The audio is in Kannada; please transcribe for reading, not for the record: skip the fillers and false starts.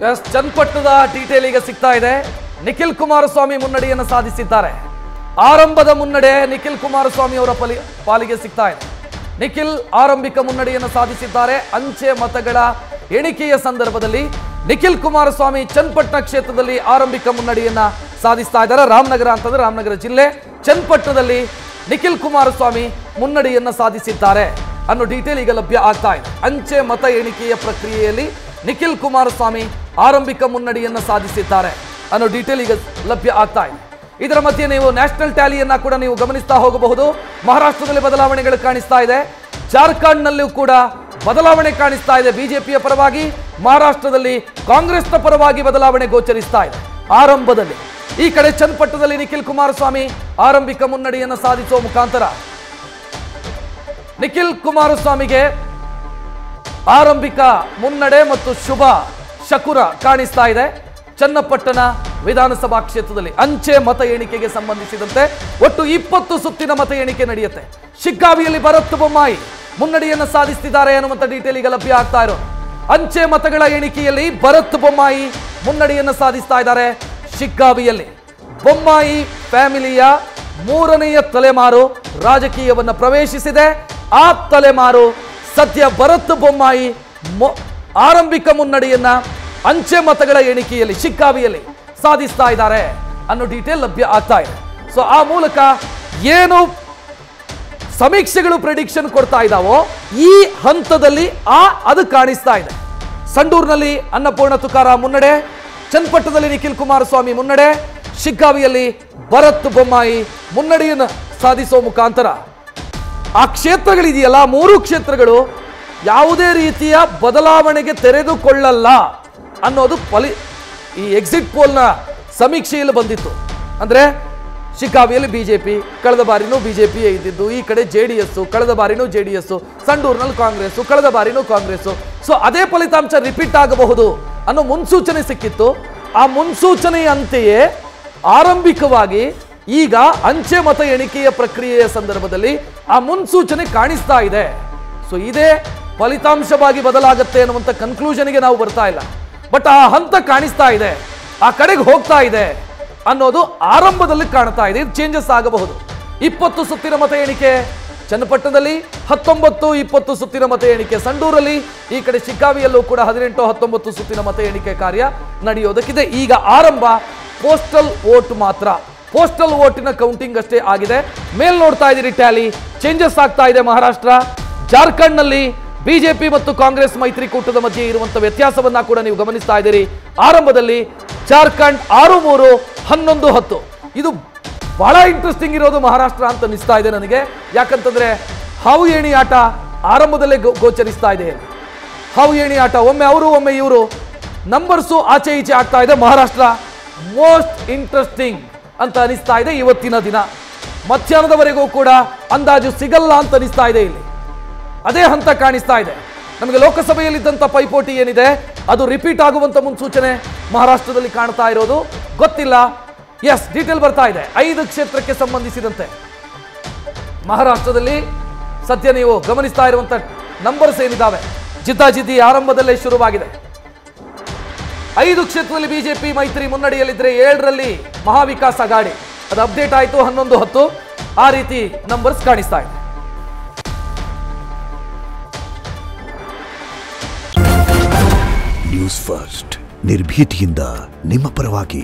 ಚನ್ನಪಟ್ಟಣದ ಡೀಟೇಲ್ ಈಗ ಸಿಗ್ತಾ ಇದೆ. ನಿಖಿಲ್ ಕುಮಾರಸ್ವಾಮಿ ಮುನ್ನಡೆಯನ್ನು ಸಾಧಿಸಿದ್ದಾರೆ. ಆರಂಭದ ಮುನ್ನಡೆ ನಿಖಿಲ್ ಕುಮಾರಸ್ವಾಮಿ ಅವರ ಪಾಲಿಗೆ ಸಿಗ್ತಾ ಇದೆ. ನಿಖಿಲ್ ಆರಂಭಿಕ ಮುನ್ನಡೆಯನ್ನು ಸಾಧಿಸಿದ್ದಾರೆ. ಅಂಚೆ ಮತಗಳ ಎಣಿಕೆಯ ಸಂದರ್ಭದಲ್ಲಿ ನಿಖಿಲ್ ಕುಮಾರಸ್ವಾಮಿ ಚನ್ನಪಟ್ಟಣ ಕ್ಷೇತ್ರದಲ್ಲಿ ಆರಂಭಿಕ ಮುನ್ನಡೆಯನ್ನ ಸಾಧಿಸ್ತಾ ಇದ್ದಾರೆ. ರಾಮನಗರ ಅಂತಂದ್ರೆ ರಾಮನಗರ ಜಿಲ್ಲೆ, ಚನ್ನಪಟ್ಟಣದಲ್ಲಿ ನಿಖಿಲ್ ಕುಮಾರಸ್ವಾಮಿ ಮುನ್ನಡೆಯನ್ನ ಸಾಧಿಸಿದ್ದಾರೆ ಅನ್ನೋ ಡೀಟೇಲ್ ಈಗ ಲಭ್ಯ ಆಗ್ತಾ ಇದೆ. ಅಂಚೆ ಮತ ಎಣಿಕೆಯ ಪ್ರಕ್ರಿಯೆಯಲ್ಲಿ ನಿಖಿಲ್ ಕುಮಾರಸ್ವಾಮಿ ಆರಂಭಿಕ ಮುನ್ನಡೆಯನ್ನ ಸಾಧಿಸಿದ್ದಾರೆ ಅನ್ನೋ ಡೀಟೇಲ್ ಈಗ ಲಭ್ಯ ಆಗ್ತಾ ಇದೆ. ಇದರ ಮಧ್ಯೆ ನೀವು ನ್ಯಾಷನಲ್ ಟ್ಯಾಲಿಯನ್ನ ಕೂಡ ನೀವು ಗಮನಿಸ್ತಾ ಹೋಗಬಹುದು. ಮಹಾರಾಷ್ಟ್ರದಲ್ಲಿ ಬದಲಾವಣೆಗಳು ಕಾಣಿಸ್ತಾ ಇದೆ. ಜಾರ್ಖಂಡ್ನಲ್ಲೂ ಕೂಡ ಬದಲಾವಣೆ ಕಾಣಿಸ್ತಾ ಇದೆ. ಬಿಜೆಪಿಯ ಪರವಾಗಿ, ಮಹಾರಾಷ್ಟ್ರದಲ್ಲಿ ಕಾಂಗ್ರೆಸ್ನ ಪರವಾಗಿ ಬದಲಾವಣೆ ಗೋಚರಿಸ್ತಾ ಇದೆ. ಆರಂಭದಲ್ಲಿ ಈ ಕಡೆ ಚನ್ನಪಟ್ಟಣದಲ್ಲಿ ನಿಖಿಲ್ ಕುಮಾರಸ್ವಾಮಿ ಆರಂಭಿಕ ಮುನ್ನಡೆಯನ್ನು ಸಾಧಿಸುವ ಮುಖಾಂತರ ನಿಖಿಲ್ ಕುಮಾರಸ್ವಾಮಿಗೆ ಆರಂಭಿಕ ಮುನ್ನಡೆ ಮತ್ತು ಶುಭ ಶಕುರ ಕಾಣಿಸ್ತಾ ಇದೆ. ಚನ್ನಪಟ್ಟಣ ವಿಧಾನಸಭಾ ಕ್ಷೇತ್ರದಲ್ಲಿ ಅಂಚೆ ಮತ ಎಣಿಕೆಗೆ ಸಂಬಂಧಿಸಿದಂತೆ ಒಟ್ಟು 20 ಸುತ್ತಿನ ಮತ ಎಣಿಕೆ ನಡೆಯುತ್ತೆ. ಶಿಗ್ಗಾವಿಯಲ್ಲಿ ಭರತ್ ಬೊಮ್ಮಾಯಿ ಮುನ್ನಡೆಯನ್ನು ಸಾಧಿಸುತ್ತಿದ್ದಾರೆ ಅನ್ನುವಂಥ ಡೀಟೇಲ್ ಈಗ ಲಭ್ಯ ಆಗ್ತಾ ಇರೋದು. ಅಂಚೆ ಮತಗಳ ಎಣಿಕೆಯಲ್ಲಿ ಭರತ್ ಬೊಮ್ಮಾಯಿ ಮುನ್ನಡೆಯನ್ನು ಸಾಧಿಸ್ತಾ ಇದ್ದಾರೆ. ಶಿಗ್ಗಾವಿಯಲ್ಲಿ ಬೊಮ್ಮಾಯಿ ಫ್ಯಾಮಿಲಿಯ 3ನೆಯ ತಲೆಮಾರು ರಾಜಕೀಯವನ್ನು ಪ್ರವೇಶಿಸಿದೆ. ಆ ತಲೆಮಾರು ಸದ್ಯ ಭರತ್ ಬೊಮ್ಮಾಯಿ ಆರಂಭಿಕ ಮುನ್ನಡೆಯನ್ನ ಅಂಚೆ ಮತಗಳ ಎಣಿಕೆಯಲ್ಲಿ ಶಿಗ್ಗಾವಿಯಲ್ಲಿ ಸಾಧಿಸ್ತಾ ಇದ್ದಾರೆ ಅನ್ನೋ ಡೀಟೇಲ್ ಲಭ್ಯ ಆಗ್ತಾ ಇದೆ. ಸೊ ಆ ಮೂಲಕ ಏನು ಸಮೀಕ್ಷೆಗಳು ಪ್ರೆಡಿಕ್ಷನ್ ಕೊಡ್ತಾ ಇದ್ದಾವೋ ಈ ಹಂತದಲ್ಲಿ ಅದು ಕಾಣಿಸ್ತಾ ಇದೆ. ಸಂಡೂರಿನಲ್ಲಿ ಅನ್ನಪೂರ್ಣ ತುಕಾರಾಂ ಮುನ್ನಡೆ, ಚನ್ನಪಟ್ಟಣದಲ್ಲಿ ನಿಖಿಲ್ ಕುಮಾರಸ್ವಾಮಿ ಮುನ್ನಡೆ, ಶಿಗ್ಗಾವಿಯಲ್ಲಿ ಭರತ್ ಬೊಮ್ಮಾಯಿ ಮುನ್ನಡೆಯನ್ನು ಸಾಧಿಸುವ ಮುಖಾಂತರ ಆ ಕ್ಷೇತ್ರಗಳಿದೆಯಲ್ಲ, 3 ಕ್ಷೇತ್ರಗಳು ಯಾವುದೇ ರೀತಿಯ ಬದಲಾವಣೆಗೆ ತೆರೆದುಕೊಳ್ಳಲ್ಲ ಅನ್ನೋದು ಈ ಎಕ್ಸಿಟ್ ಪೋಲ್ನ ಸಮೀಕ್ಷೆಯಲ್ಲಿ ಬಂದಿತ್ತು. ಅಂದ್ರೆ ಶಿಗ್ಗಾವಿಯಲ್ಲಿ ಬಿಜೆಪಿ, ಕಳೆದ ಬಾರಿನೂ ಬಿಜೆಪಿಯೇ ಇದ್ದಿದ್ದು, ಈ ಕಡೆ JDS, ಕಳೆದ ಬಾರಿನೂ JDS, ಸಂಡೂರಿನಲ್ಲಿ ಕಾಂಗ್ರೆಸ್, ಕಳೆದ ಬಾರಿನೂ ಕಾಂಗ್ರೆಸ್. ಸೊ ಅದೇ ಫಲಿತಾಂಶ ರಿಪೀಟ್ ಆಗಬಹುದು ಅನ್ನೋ ಮುನ್ಸೂಚನೆ ಸಿಕ್ಕಿತ್ತು. ಆ ಮುನ್ಸೂಚನೆಯಂತೆಯೇ ಆರಂಭಿಕವಾಗಿ ಈಗ ಅಂಚೆ ಮತ ಎಣಿಕೆಯ ಪ್ರಕ್ರಿಯೆಯ ಸಂದರ್ಭದಲ್ಲಿ ಆ ಮುನ್ಸೂಚನೆ ಕಾಣಿಸ್ತಾ ಇದೆ. ಸೊ ಇದೇ ಫಲಿತಾಂಶವಾಗಿ ಬದಲಾಗುತ್ತೆ ಅನ್ನುವಂಥ ಕನ್ಕ್ಲೂಷನ್ಗೆ ನಾವು ಬರ್ತಾ ಇಲ್ಲ. ಬಟ್ ಆ ಹಂತ ಕಾಣಿಸ್ತಾ ಇದೆ, ಆ ಕಡೆಗೆ ಹೋಗ್ತಾ ಇದೆ ಅನ್ನೋದು ಆರಂಭದಲ್ಲಿ ಕಾಣ್ತಾ ಇದೆ. ಇದು ಚೇಂಜಸ್ ಆಗಬಹುದು. 20 ಸುತ್ತಿನ ಮತ ಎಣಿಕೆ ಚನ್ನಪಟ್ಟಣದಲ್ಲಿ, 19-20 ಸುತ್ತಿನ ಮತ ಎಣಿಕೆ ಸಂಡೂರಲ್ಲಿ, ಈ ಕಡೆ ಶಿಗ್ಗಾವಿಯಲ್ಲೂ ಕೂಡ 18-19 ಸುತ್ತಿನ ಮತ ಎಣಿಕೆ ಕಾರ್ಯ ನಡೆಯೋದಕ್ಕಿದೆ. ಈಗ ಆರಂಭ ಪೋಸ್ಟಲ್ ವೋಟ್ ಮಾತ್ರ, ಪೋಸ್ಟಲ್ ವೋಟಿನ ಕೌಂಟಿಂಗ್ ಅಷ್ಟೇ ಆಗಿದೆ. ಮೇಲ್ ನೋಡ್ತಾ ಇದ್ದೀರಿ ಟ್ಯಾಲಿ ಚೇಂಜಸ್ ಆಗ್ತಾ ಇದೆ. ಮಹಾರಾಷ್ಟ್ರ, ಜಾರ್ಖಂಡ್ನಲ್ಲಿ ಬಿಜೆಪಿ ಮತ್ತು ಕಾಂಗ್ರೆಸ್ ಮೈತ್ರಿಕೂಟದ ಮಧ್ಯೆ ಇರುವಂತಹ ವ್ಯತ್ಯಾಸವನ್ನ ಕೂಡ ನೀವು ಗಮನಿಸ್ತಾ ಇದ್ದೀರಿ. ಆರಂಭದಲ್ಲಿ ಜಾರ್ಖಂಡ್ 6-3, 11-10. ಇದು ಬಹಳ ಇಂಟ್ರೆಸ್ಟಿಂಗ್ ಇರೋದು ಮಹಾರಾಷ್ಟ್ರ ಅಂತ ಅನಿಸ್ತಾ ಇದೆ ನನಗೆ. ಯಾಕಂತಂದ್ರೆ ಹಾವು ಏಣಿ ಆಟ ಆರಂಭದಲ್ಲೇ ಗೋಚರಿಸ್ತಾ ಇದೆ. ಹಾವು ಏಣಿ ಆಟ, ಒಮ್ಮೆ ಅವರು ಒಮ್ಮೆ ಇವರು, ನಂಬರ್ಸು ಆಚೆ ಈಚೆ ಆಗ್ತಾ ಇದೆ. ಮಹಾರಾಷ್ಟ್ರ ಮೋಸ್ಟ್ ಇಂಟ್ರೆಸ್ಟಿಂಗ್ ಅಂತ ಅನಿಸ್ತಾ ಇದೆ ಇವತ್ತಿನ ದಿನ. ಮಧ್ಯಾಹ್ನದವರೆಗೂ ಕೂಡ ಅಂದಾಜು ಸಿಗಲ್ಲ ಅಂತ ಅನಿಸ್ತಾ ಇದೆ. ಇಲ್ಲಿ ಅದೇ ಹಂತ ಕಾಣಿಸ್ತಾ ಇದೆ. ನಮಗೆ ಲೋಕಸಭೆಯಲ್ಲಿದ್ದಂಥ ಪೈಪೋಟಿ ಏನಿದೆ ಅದು ರಿಪೀಟ್ ಆಗುವಂತ ಮುನ್ಸೂಚನೆ ಮಹಾರಾಷ್ಟ್ರದಲ್ಲಿ ಕಾಣ್ತಾ ಇರೋದು ಗೊತ್ತಿಲ್ಲ. ಎಸ್, ಡೀಟೇಲ್ ಬರ್ತಾ ಇದೆ 5 ಕ್ಷೇತ್ರಕ್ಕೆ ಸಂಬಂಧಿಸಿದಂತೆ. ಮಹಾರಾಷ್ಟ್ರದಲ್ಲಿ ಸದ್ಯ ನೀವು ಗಮನಿಸ್ತಾ ಇರುವಂತ ನಂಬರ್ಸ್ ಏನಿದ್ದಾವೆ, ಜಿದ್ದಾಜಿದ್ದಿ ಆರಂಭದಲ್ಲೇ ಶುರುವಾಗಿದೆ. 5 ಕ್ಷೇತ್ರದಲ್ಲಿ ಬಿಜೆಪಿ ಮೈತ್ರಿ ಮುನ್ನಡೆಯಲ್ಲಿದ್ದರೆ 7ರಲ್ಲಿ ಮಹಾವಿಕಾಸ್ ಅಗಾಡಿ, ಅದು ಅಪ್ಡೇಟ್ ಆಯಿತು 11-10. ಆ ರೀತಿ ನಂಬರ್ಸ್ ಕಾಣಿಸ್ತಾ ಇದೆ. ನ್ಯೂಸ್ ಫಸ್ಟ್, ನಿರ್ಭೀತಿಯಿಂದ ನಿಮ್ಮ ಪರವಾಗಿ.